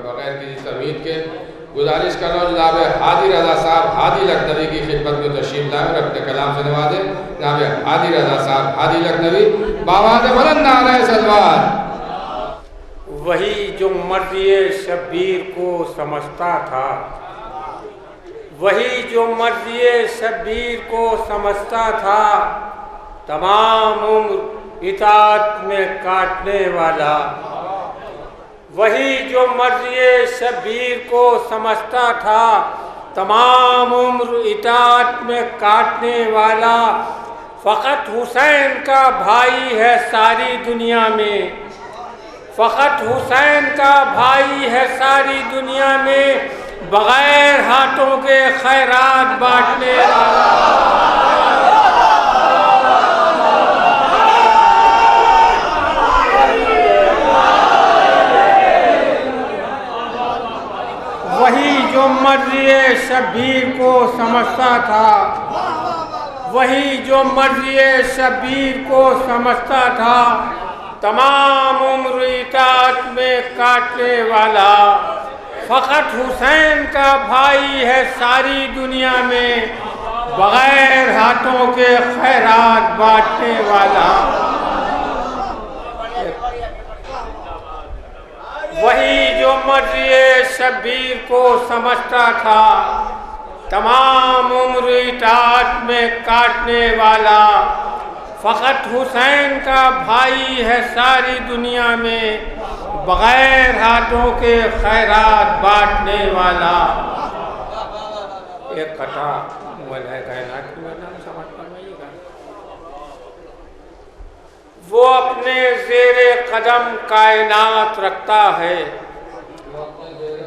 بغیر کسی تمہید کے گزارش کر رہا ہوں جناب ہادی رضا صاحب ہادی لکھنوی کی خدمت میں تشریف لائیں اور اپنے کلام سے نوازیں. جناب ہادی رضا صاحب ہادی لکھنوی بآواز بلند نعرہ صلوات. وہی جو مرضی شبیر کو سمجھتا تھا، وہی جو مرضی شبیر کو سمجھتا تھا، تمام عمر اطاعت میں کاٹنے والا. وہی جو مرضی شبیر کو سمجھتا تھا، تمام عمر اطاعت میں کاٹنے والا. فقط حسین کا بھائی ہے ساری دنیا میں، فقط حسین کا بھائی ہے ساری دنیا میں، بغیر ہاتھوں کے خیرات بانٹنے والا. وہی جو مرضی شبیر کو سمجھتا تھا، وہی جو مرضی شبیر کو سمجھتا تھا، تمام عمر اطاعت میں کاٹنے والا. فقط حسین کا بھائی ہے ساری دنیا میں، بغیر ہاتھوں کے خیرات بانٹنے والا. وہی جو مرضی شبیر کو سمجھتا تھا، تمام عمر اطاعت میں کاٹنے والا. فقط حسین کا بھائی ہے ساری دنیا میں، بغیر ہاتھوں کے خیرات بانٹنے والا. ایک قطعہ مولائے کائنات کی نام سمجھ فرمائیے گا. وہ اپنے زیر قدم کائنات رکھتا ہے،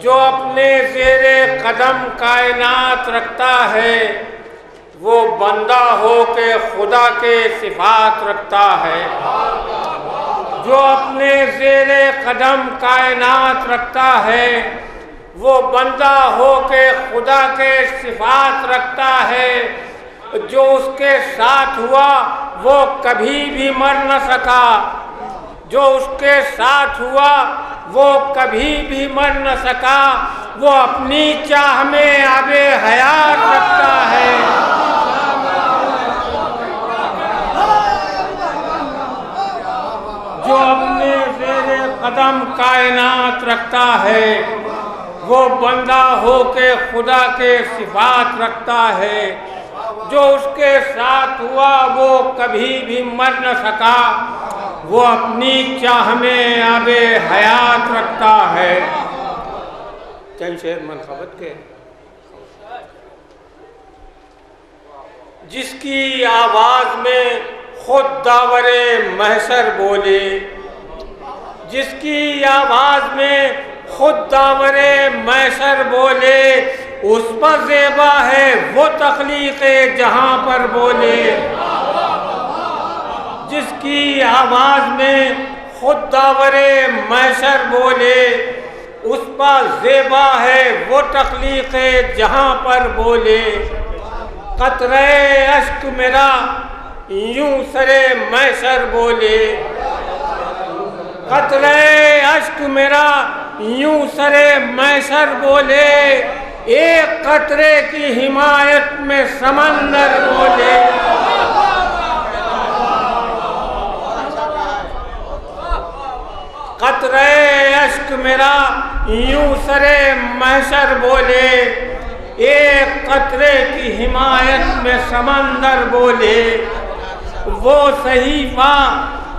جو اپنے زیر قدم کائنات رکھتا ہے، وہ بندہ ہو کے خدا کے صفات رکھتا ہے. جو اپنے زیر قدم کائنات رکھتا ہے، وہ بندہ ہو کے خدا کے صفات رکھتا ہے. جو اس کے ساتھ ہوا وہ کبھی بھی مر نہ سکا، جو اس کے ساتھ ہوا وہ کبھی بھی مر نہ سکا. وہ اپنی چاہ میں آب حیات رکھتا ہے. جو اپنے زیر قدم کائنات رکھتا ہے، وہ بندہ ہو کے خدا کے صفات رکھتا ہے. جو اس کے ساتھ ہوا وہ کبھی بھی مر نہ سکا. وہ اپنی چاہ میں آب حیات رکھتا ہے. چند شعر منقبت کے. جس کی آواز میں خود داور محشر بولے، جس کی آواز میں خود داور محشر بولے، اس پر زیبا ہے وہ تخلیق جہاں پر بولے. جس کی آواز میں خود داور محشر بولے، اس پر زیبا ہے وہ تخلیق جہاں پر بولے. قطرے اشک میرا یوں سرے محشر بولے، قطرے اشک میرا یوں سرے محشر بولے. ایک قطرے کی حمایت میں سمندر بولے. قطرے اشک میرا یوں سرے محشر بولے، ایک قطرے کی حمایت میں سمندر بولے. وہ صحیفہ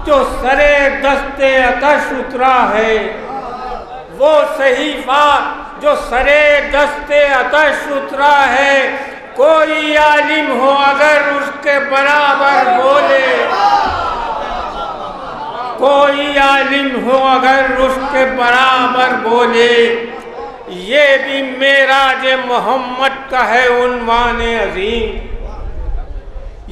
جو سرے دستے عطش اترا ہے، وہ صحیفہ جو سرے دستے عطش اترا ہے، کوئی عالم ہو اگر اس کے برابر بولے، کوئی عالم ہو اگر اس کے برابر بولے. یہ بھی معراج محمد کا ہے عنوان عظیم،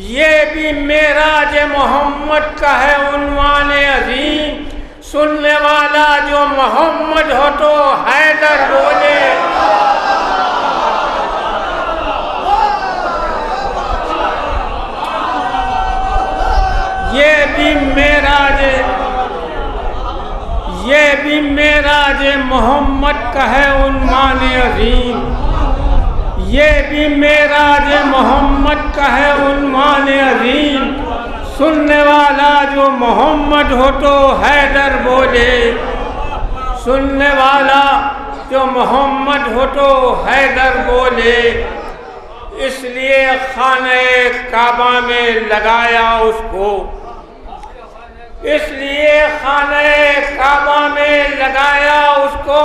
یہ بھی معراج محمد کا ہے عنوان عظیم. سننے والا جو محمد ہو تو حیدر بولے. یہ بھی معراج یہ بھی معراج محمد کا ہے عنوان عظیم، یہ بھی معراج محمد کا ہے عنوان عظیم، سننے والا جو محمد ہو تو حیدر بولے، سننے والا جو محمد ہو تو حیدر بولے۔ اس لیے خانہ کعبہ میں لگایا اس کو، اس لیے خانہ کعبہ میں لگایا اس کو،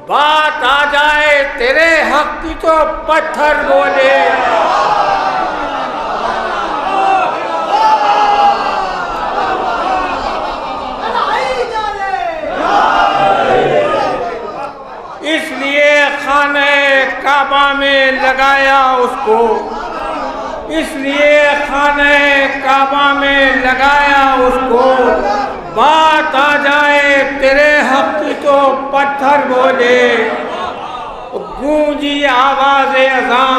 بات آ جائے تیرے حق کی تو پتھر بولے۔ اس لیے خانہ کعبہ میں لگایا اس کو، اس لیے خانہ کعبہ میں لگایا اس کو، بات آ جائے تیرے حق کی تو پتھر بولے۔ گونجی آواز اذاں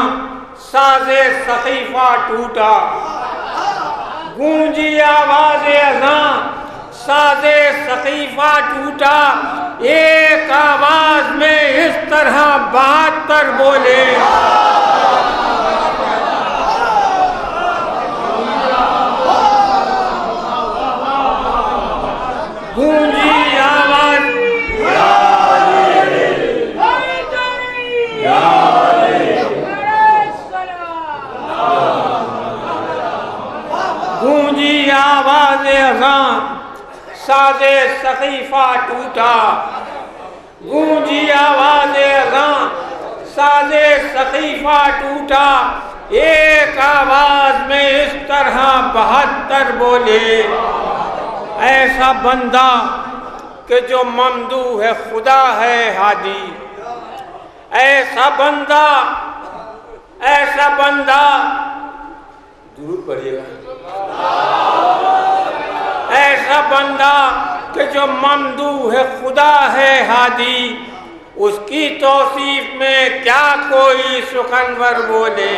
ساز سقیفہ ٹوٹا، گونجی آواز اذاں ساز سقیفہ ٹوٹا، ایک آواز میں اس طرح 72 بولے۔ گونجی آواز گونجی آواز اذاں ساز سقیفہ ٹوٹا، گونجی آواز اذاں ساز سقیفہ ٹوٹا، ایک آواز میں اس طرح 72 بولے۔ ایسا بندہ کہ جو ممدوح ہے خدا ہے ہادی، ایسا بندہ درود پڑھیے گا، ایسا بندہ کہ جو ممدوح ہے خدا ہے ہادی، اس کی توصیف میں کیا کوئی سخنور بولے۔